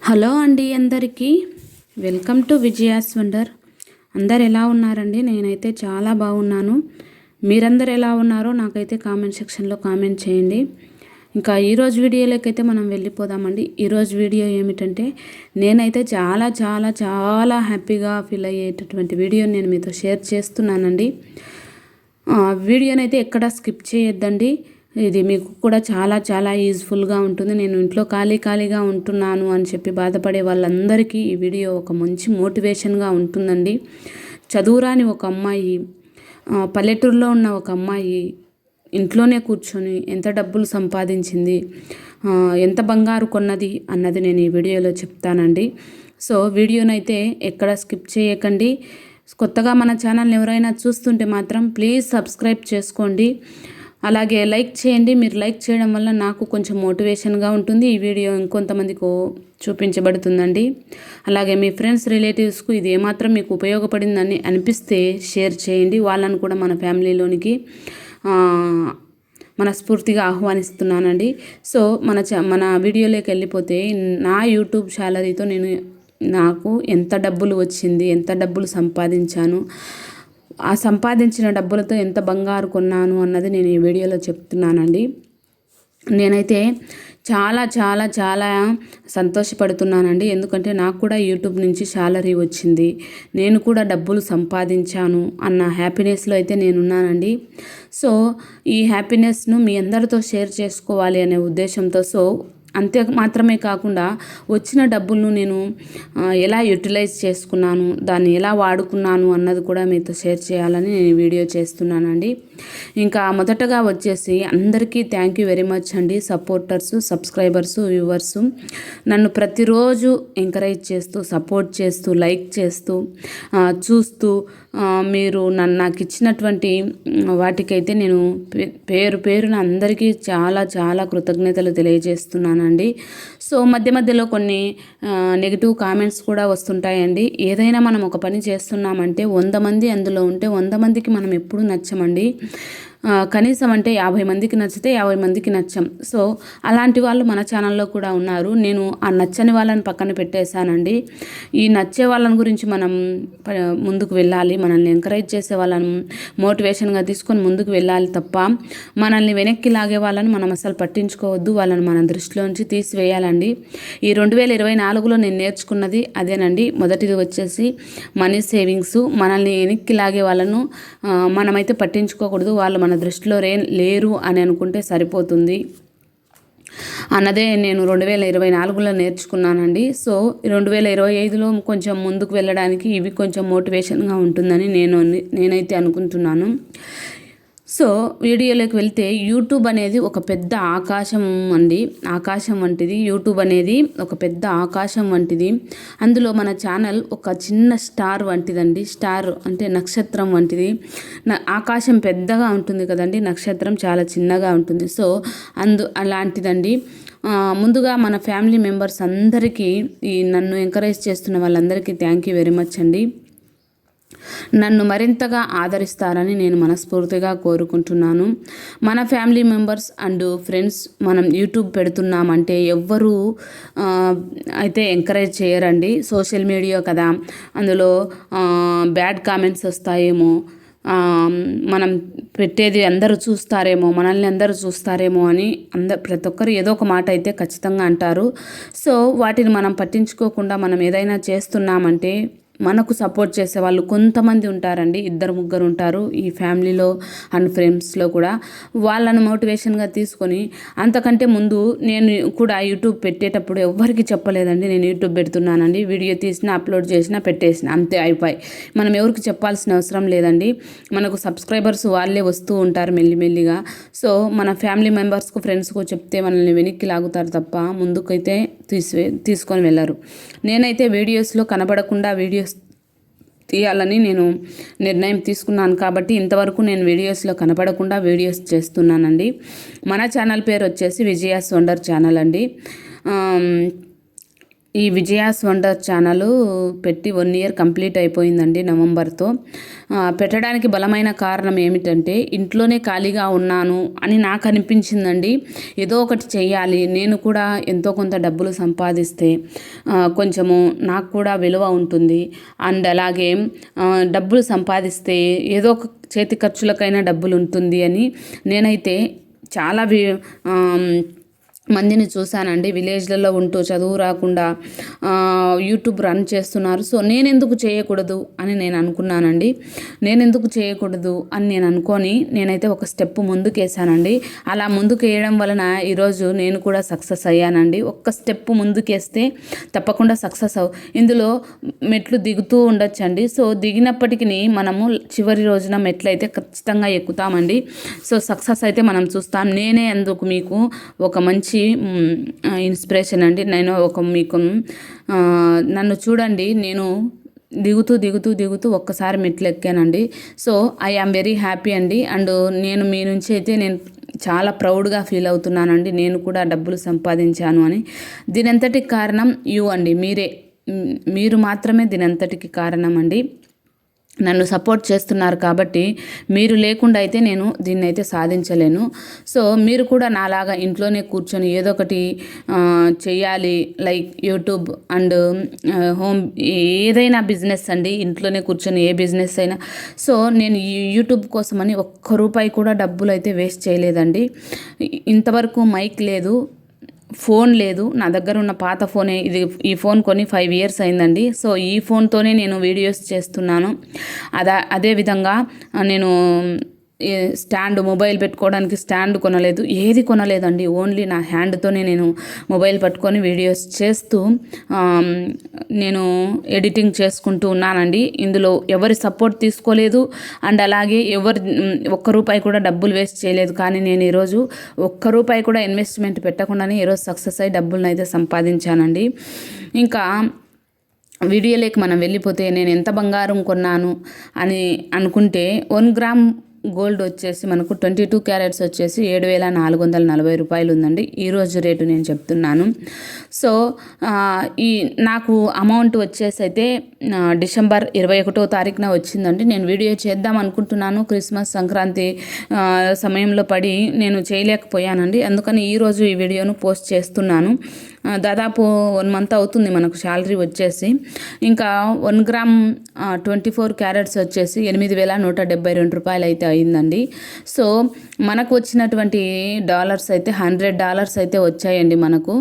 Hello అండి అందరికీ welcome to Vijaya's wonder. అందరు ఎలా ఉన్నారండి? నేనైతే చాలా బాగున్నాను. మీరందరు ఎలా ఉన్నారో నాకైతే కామెంట్ సెక్షన్లో కామెంట్ చేయండి. ఇంకా ఈరోజు వీడియోలోకి అయితే మనం వెళ్ళిపోదామండి. ఈరోజు వీడియో ఏమిటంటే నేనైతే చాలా చాలా చాలా హ్యాపీగా ఫీల్ అయ్యేటటువంటి వీడియోని నేను మీతో షేర్ చేస్తున్నానండి. వీడియోనైతే ఎక్కడ స్కిప్ చేయొద్దండి. ఇది మీకు కూడా చాలా చాలా యూజ్ఫుల్గా ఉంటుంది. నేను ఇంట్లో ఖాళీగా ఉంటున్నాను అని చెప్పి బాధపడే వాళ్ళందరికీ ఈ వీడియో ఒక మంచి మోటివేషన్గా ఉంటుందండి. చదువురాని ఒక అమ్మాయి, పల్లెటూరులో ఉన్న ఒక అమ్మాయి ఇంట్లోనే కూర్చొని ఎంత డబ్బులు సంపాదించింది, ఎంత బంగారు కొన్నది అన్నది నేను ఈ వీడియోలో చెప్తానండి. సో వీడియోనైతే ఎక్కడ స్కిప్ చేయకండి. కొత్తగా మన ఛానల్ని ఎవరైనా చూస్తుంటే మాత్రం ప్లీజ్ సబ్స్క్రైబ్ చేసుకోండి. అలాగే లైక్ చేయండి. మీరు లైక్ చేయడం వల్ల నాకు కొంచెం మోటివేషన్గా ఉంటుంది. ఈ వీడియో ఇంకొంతమందికి చూపించబడుతుందండి. అలాగే మీ ఫ్రెండ్స్ రిలేటివ్స్కు ఇది ఏమాత్రం మీకు ఉపయోగపడిందని అనిపిస్తే షేర్ చేయండి. వాళ్ళను కూడా మన ఫ్యామిలీలోనికి మనస్ఫూర్తిగా ఆహ్వానిస్తున్నానండి. సో మన వీడియోలోకి వెళ్ళిపోతే నా యూట్యూబ్ శాలరీతో నాకు ఎంత డబ్బులు వచ్చింది, ఎంత డబ్బులు సంపాదించాను, ఆ సంపాదించిన డబ్బులతో ఎంత బంగారు కొన్నాను అన్నది నేను ఈ వీడియోలో చెప్తున్నానండి. నేనైతే చాలా చాలా చాలా సంతోషపడుతున్నానండి. ఎందుకంటే నాకు కూడా యూట్యూబ్ నుంచి శాలరీ వచ్చింది, నేను కూడా డబ్బులు సంపాదించాను అన్న హ్యాపీనెస్లో అయితే నేనున్నానండి. సో ఈ హ్యాపీనెస్ను మీ అందరితో షేర్ చేసుకోవాలి అనే ఉద్దేశంతో అంతే మాత్రమే కాకుండా వచ్చిన డబ్బులను నేను ఎలా యూటిలైజ్ చేసుకున్నాను, దాన్ని ఎలా వాడుకున్నాను అన్నది కూడా మీతో షేర్ చేయాలని నేను వీడియో చేస్తున్నానండి. ఇంకా మొదటగా వచ్చేసి అందరికీ థ్యాంక్ యూ వెరీ మచ్ అండి. సపోర్టర్సు, సబ్స్క్రైబర్సు, వ్యూవర్సు నన్ను ప్రతిరోజు ఎంకరేజ్ చేస్తూ, సపోర్ట్ చేస్తూ, లైక్ చేస్తూ, చూస్తూ మీరు నాకు ఇచ్చినటువంటి వాటికైతే నేను పేరున అందరికీ చాలా చాలా కృతజ్ఞతలు తెలియజేస్తున్నానండి. సో మధ్య మధ్యలో కొన్ని నెగిటివ్ కామెంట్స్ కూడా వస్తుంటాయండి. ఏదైనా మనం ఒక పని చేస్తున్నామంటే 100 మంది అందులో ఉంటే 100 మందికి మనం ఎప్పుడూ నచ్చమండి. కనీసం అంటే 50 మందికి నచ్చితే 50 మందికి నచ్చం. సో అలాంటి వాళ్ళు మన ఛానల్లో కూడా ఉన్నారు. నేను ఆ నచ్చని వాళ్ళని పక్కన పెట్టేశానండి. ఈ నచ్చే వాళ్ళని గురించి మనం ముందుకు వెళ్ళాలి. మనల్ని ఎంకరేజ్ చేసే వాళ్ళని మోటివేషన్గా తీసుకొని ముందుకు వెళ్ళాలి తప్ప మనల్ని వెనక్కి లాగే వాళ్ళని మనం అసలు పట్టించుకోవద్దు. వాళ్ళని మన దృష్టిలోంచి తీసివేయాలండి. ఈ 2024లో నేను నేర్చుకున్నది అదేనండి. మొదటిది వచ్చేసి మనీ సేవింగ్స్. మనల్ని వెనక్కి లాగే వాళ్ళను మనమైతే పట్టించుకోకూడదు. వాళ్ళు మన దృష్టిలో లేరు అని అనుకుంటే సరిపోతుంది అన్నదే నేను 2024లో నేర్చుకున్నానండి. సో 2025లో కొంచెం ముందుకు వెళ్ళడానికి ఇవి కొంచెం మోటివేషన్గా ఉంటుందని నేనైతే అనుకుంటున్నాను. సో వీడియోలోకి వెళ్తే యూట్యూబ్ అనేది ఒక పెద్ద ఆకాశం అండి. ఆకాశం వంటిది యూట్యూబ్ అనేది, ఒక పెద్ద ఆకాశం వంటిది. అందులో మన ఛానల్ ఒక చిన్న స్టార్ వంటిదండి. స్టార్ అంటే నక్షత్రం వంటిది. ఆకాశం పెద్దగా ఉంటుంది కదండి, నక్షత్రం చాలా చిన్నగా ఉంటుంది. సో అలాంటిదండి. ముందుగా మన ఫ్యామిలీ మెంబర్స్ అందరికీ, నన్ను ఎంకరేజ్ చేస్తున్న వాళ్ళందరికీ థ్యాంక్ యూ వెరీ మచ్ అండి. నన్ను మరింతగా ఆదరిస్తారని నేను మనస్ఫూర్తిగా కోరుకుంటున్నాను. మన ఫ్యామిలీ మెంబర్స్ అండ్ ఫ్రెండ్స్ మనం యూట్యూబ్ పెడుతున్నామంటే ఎవ్వరూ అయితే ఎంకరేజ్ చేయరండి. సోషల్ మీడియా కదా, అందులో బ్యాడ్ కామెంట్స్ వస్తాయేమో, మనం పెట్టేది అందరూ చూస్తారేమో, మనల్ని అందరూ చూస్తారేమో అని ప్రతి ఒక్కరు ఏదో ఒక మాట అయితే ఖచ్చితంగా అంటారు. సో వాటిని మనం పట్టించుకోకుండా మనం ఏదైనా చేస్తున్నామంటే మనకు సపోర్ట్ చేసే వాళ్ళు కొంతమంది ఉంటారండి, 2-3 ఉంటారు ఈ ఫ్యామిలీలో అండ్ ఫ్రెండ్స్లో కూడా. వాళ్ళను మోటివేషన్గా తీసుకొని, అంతకంటే ముందు నేను కూడా యూట్యూబ్ పెట్టేటప్పుడు ఎవ్వరికి చెప్పలేదండి నేను యూట్యూబ్ పెడుతున్నానండి. వీడియో తీసిన, అప్లోడ్ చేసిన, పెట్టేసిన, అంతే అయిపోయి. మనం ఎవరికి చెప్పాల్సిన అవసరం లేదండి. మనకు సబ్స్క్రైబర్స్ వాళ్ళే వస్తూ ఉంటారు మెల్లిమెల్లిగా. సో మన ఫ్యామిలీ మెంబర్స్కు, ఫ్రెండ్స్కు చెప్తే మనల్ని వెనక్కి లాగుతారు తప్ప ముందుకైతే తీసుకొని వెళ్ళరు. నేనైతే వీడియోస్లో కనబడకుండా వీడియోస్ తీయాలని నేను నిర్ణయం తీసుకున్నాను కాబట్టి ఇంతవరకు నేను వీడియోస్లో కనపడకుండా వీడియోస్ చేస్తున్నానండి. మన ఛానల్ పేరు వచ్చేసి విజయాస్ వండర్ ఛానల్ అండి. ఈ విజయాస్ వండర్ ఛానల్ పెట్టి 1 ఇయర్ కంప్లీట్ అయిపోయిందండి నవంబర్తో. పెట్టడానికి బలమైన కారణం ఏమిటంటే ఇంట్లోనే ఖాళీగా ఉన్నాను అని నాకు అనిపించిందండి. ఏదో ఒకటి చెయ్యాలి, నేను కూడా ఎంతో కొంత డబ్బులు సంపాదిస్తే కొంచెము నాకు కూడా విలువ ఉంటుంది. అండ్ అలాగే డబ్బులు సంపాదిస్తే ఏదో ఒక చేతి ఖర్చులకైనా డబ్బులు ఉంటుంది అని నేనైతే చాలా మందిని చూశానండి. విలేజ్లలో ఉంటూ చదువు రాకుండా యూట్యూబ్ రన్ చేస్తున్నారు. సో నేనెందుకు చేయకూడదు అని నేను అనుకున్నానండి. నేనెందుకు చేయకూడదు అని నేను అనుకొని నేనైతే ఒక స్టెప్ ముందుకేసానండి. అలా ముందుకేయడం వలన ఈరోజు నేను కూడా సక్సెస్ అయ్యానండి. ఒక్క స్టెప్ ముందుకేస్తే తప్పకుండా సక్సెస్ ఇందులో మెట్లు దిగుతూ ఉండొచ్చండి. సో దిగినప్పటికీ మనము చివరి రోజున మెట్లయితే ఖచ్చితంగా ఎక్కుతామండి. సో సక్సెస్ అయితే మనం చూస్తాం. నేనే అందుకు మీకు ఒక మంచి ఇన్స్పిరేషన్ అండి. నేను మీకు నన్ను చూడండి, నేను దిగుతూ ఒక్కసారి మెట్లు ఎక్కానండి. So I am very happy అండి. అండ్ నేను మీ నుంచి అయితే నేను చాలా ప్రౌడ్గా ఫీల్ అవుతున్నానండి. నేను కూడా డబ్బులు సంపాదించాను అని. దీనంతటికి కారణం అండి, మీరు మాత్రమే దీనంతటికి కారణం అండి. నన్ను సపోర్ట్ చేస్తున్నారు కాబట్టి, మీరు లేకుండా అయితే నేను దీన్ని అయితే సాధించలేను. సో మీరు కూడా నాలాగా ఇంట్లోనే కూర్చొని ఏదో ఒకటి చెయ్యాలి, లైక్ యూట్యూబ్ అండ్ హోమ్ ఏదైనా బిజినెస్ అండి, ఇంట్లోనే కూర్చొని ఏ బిజినెస్ అయినా. సో నేను యూట్యూబ్ కోసమని ఒక్క రూపాయి కూడా డబ్బులు అయితే వేస్ట్ చేయలేదండి. ఇంతవరకు మైక్ లేదు, ఫోన్ లేదు. నా దగ్గర ఉన్న పాత ఫోనే ఇది. ఈ ఫోన్ కొని 5 ఇయర్స్ అయిందండి. సో ఈ ఫోన్తోనే నేను వీడియోస్ చేస్తున్నాను. అదేవిధంగా నేను స్టాండ్, మొబైల్ పెట్టుకోవడానికి స్టాండ్ కొనలేదు, ఏది కొనలేదండి. ఓన్లీ నా హ్యాండ్తోనే నేను మొబైల్ పట్టుకొని వీడియోస్ చేస్తూ నేను ఎడిటింగ్ చేసుకుంటూ ఉన్నానండి. ఇందులో ఎవరి సపోర్ట్ తీసుకోలేదు. అండ్ అలాగే ఒక్క రూపాయి కూడా డబ్బులు వేస్ట్ చేయలేదు. కానీ నేను ఈరోజు ఒక్క రూపాయి కూడా ఇన్వెస్ట్మెంట్ పెట్టకుండానే ఈరోజు సక్సెస్ అయ్యి డబ్బులను అయితే సంపాదించానండి. ఇంకా వీడియోలోకి మనం వెళ్ళిపోతే, నేను ఎంత బంగారం కొన్నాను అని అనుకుంటే, 1 గ్రామ్ గోల్డ్ వచ్చేసి మనకు 22 క్యారెట్స్ వచ్చేసి 7,440 రూపాయలు ఉందండి. ఈరోజు రేటు నేను చెప్తున్నాను. సో నాకు అమౌంట్ వచ్చేసి అయితే డిసెంబర్ 21వ తారీఖున వచ్చిందండి. నేను వీడియో చేద్దాం అనుకుంటున్నాను, క్రిస్మస్ సంక్రాంతి సమయంలో పడి నేను చేయలేకపోయానండి. అందుకని ఈరోజు ఈ వీడియోను పోస్ట్ చేస్తున్నాను. దాదాపు 1 మంత్ అవుతుంది మనకు శాలరీ వచ్చేసి. ఇంకా 1 గ్రామ్ 24 క్యారెట్స్ వచ్చేసి 8,172 రూపాయలు అయితే అయిందండి. సో మనకు వచ్చినటువంటి డాలర్స్ అయితే $100 అయితే వచ్చాయండి. మనకు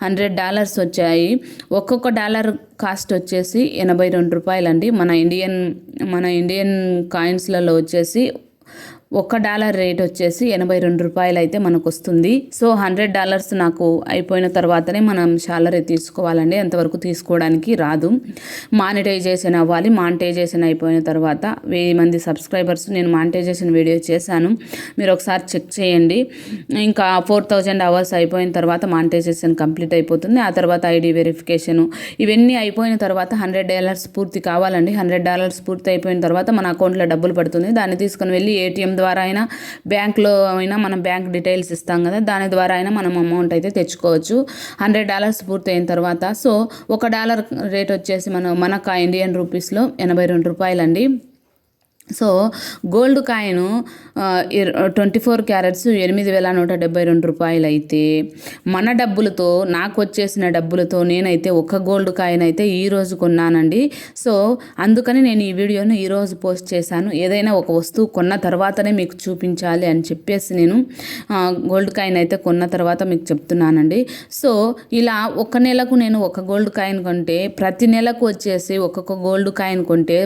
$100 వచ్చాయి. ఒక్కొక్క డాలర్ కాస్ట్ వచ్చేసి 82 రూపాయలండి. మన ఇండియన్ కాయిన్స్లలో వచ్చేసి $1 రేట్ వచ్చేసి 82 రూపాయలు అయితే మనకు వస్తుంది. సో $100 నాకు అయిపోయిన తర్వాతనే మనం శాలరీ తీసుకోవాలండి. అంతవరకు తీసుకోవడానికి రాదు. మానిటైజేషన్ అవ్వాలి. మానిటైజేషన్ అయిపోయిన తర్వాత 1000 మంది సబ్స్క్రైబర్స్ నేను మానిటైజేషన్ వీడియో చేశాను, మీరు ఒకసారి చెక్ చేయండి. ఇంకా 4000 అవర్స్ అయిపోయిన తర్వాత మానిటైజేషన్ కంప్లీట్ అయిపోతుంది. ఆ తర్వాత ఐడి వెరిఫికేషను ఇవన్నీ అయిపోయిన తర్వాత $100 పూర్తి కావాలండి. $100 పూర్తి అయిపోయిన తర్వాత మన అకౌంట్లో డబ్బులు పడుతుంది. దాన్ని తీసుకొని వెళ్ళి ఏటీఎం ద్వారా అయినా, బ్యాంక్లో అయినా, మనం బ్యాంక్ డీటెయిల్స్ ఇస్తాం కదా, దాని ద్వారా అయినా మనం అమౌంట్ అయితే తెచ్చుకోవచ్చు. $100 పూర్తి అయిన తర్వాత, సో $1 రేట్ వచ్చేసి మనకు ఇండియన్ రూపీస్లో 82 రూపాయలండి. సో గోల్డ్ కాయిన్ 24 క్యారెట్స్ 8,172 రూపాయలు అయితే మన డబ్బులతో, నాకు వచ్చేసిన డబ్బులతో నేనైతే ఒక గోల్డ్ కాయిన్ అయితే ఈరోజు కొన్నానండి. సో అందుకని నేను ఈ వీడియోను ఈరోజు పోస్ట్ చేశాను. ఏదైనా ఒక వస్తువు కొన్న తర్వాతనే మీకు చూపించాలి అని చెప్పేసి నేను గోల్డ్ కాయిన్ అయితే కొన్న తర్వాత మీకు చెప్తున్నానండి. సో ఇలా ఒక నెలకు నేను ఒక గోల్డ్ కాయిన్ కొంటే, ప్రతి నెలకు వచ్చేసి ఒక్కొక్క గోల్డ్ కాయిన్ కొంటే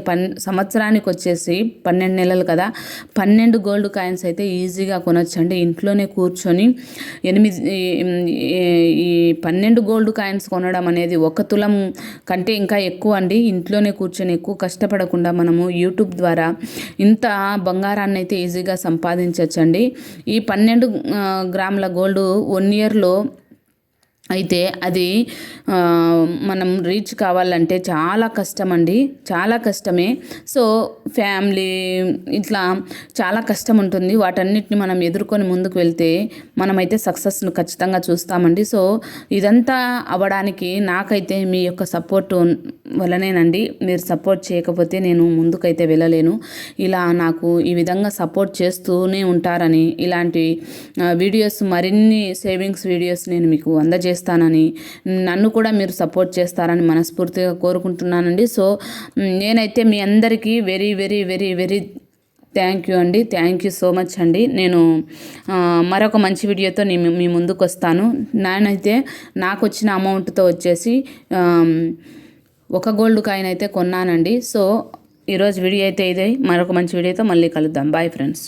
సంవత్సరానికి వచ్చేసి 12 నెలలు కదా, 12 గోల్డ్ కాయిన్స్ అయితే ఈజీగా కొనొచ్చండి. ఇంట్లోనే కూర్చొని ఈ 12 గోల్డ్ కాయిన్స్ కొనడం అనేది 1 తులం కంటే ఇంకా ఎక్కువ అండి. ఇంట్లోనే కూర్చొని ఎక్కువ కష్టపడకుండా మనము యూట్యూబ్ ద్వారా ఇంత బంగారాన్ని అయితే ఈజీగా సంపాదించవచ్చండి. ఈ 12 గ్రాముల గోల్డ్ 1 ఇయర్లో అయితే అది మనం రీచ్ కావాలంటే చాలా కష్టం అండి, చాలా కష్టమే. సో ఫ్యామిలీ ఇట్లా చాలా కష్టం ఉంటుంది. వాటన్నిటిని మనం ఎదుర్కొని ముందుకు వెళ్తే మనమైతే సక్సెస్ను ఖచ్చితంగా చూస్తామండి. సో ఇదంతా అవ్వడానికి నాకైతే మీ యొక్క సపోర్టు వల్లనేనండి. మీరు సపోర్ట్ చేయకపోతే నేను ముందుకైతే వెళ్ళలేను. ఇలా నాకు ఈ విధంగా సపోర్ట్ చేస్తూనే ఉంటారని, ఇలాంటి వీడియోస్ మరిన్ని సేవింగ్స్ వీడియోస్ నేను మీకు అందజేస్తానని, నన్ను కూడా మీరు సపోర్ట్ చేస్తారని మనస్ఫూర్తిగా కోరుకుంటున్నానండి. సో నేనైతే మీ అందరికీ very very very very thank you అండి. థ్యాంక్ యూ సో మచ్ అండి. నేను మరొక మంచి వీడియోతో మీ ముందుకు వస్తాను. నేనైతే నాకు వచ్చిన అమౌంట్తో వచ్చేసి ఒక గోల్డ్ కాయిన్ అయితే కొన్నానండి. సో ఈరోజు వీడియో అయితే ఇదే. మరొక మంచి వీడియోతో మళ్ళీ కలుద్దాం. Bye friends.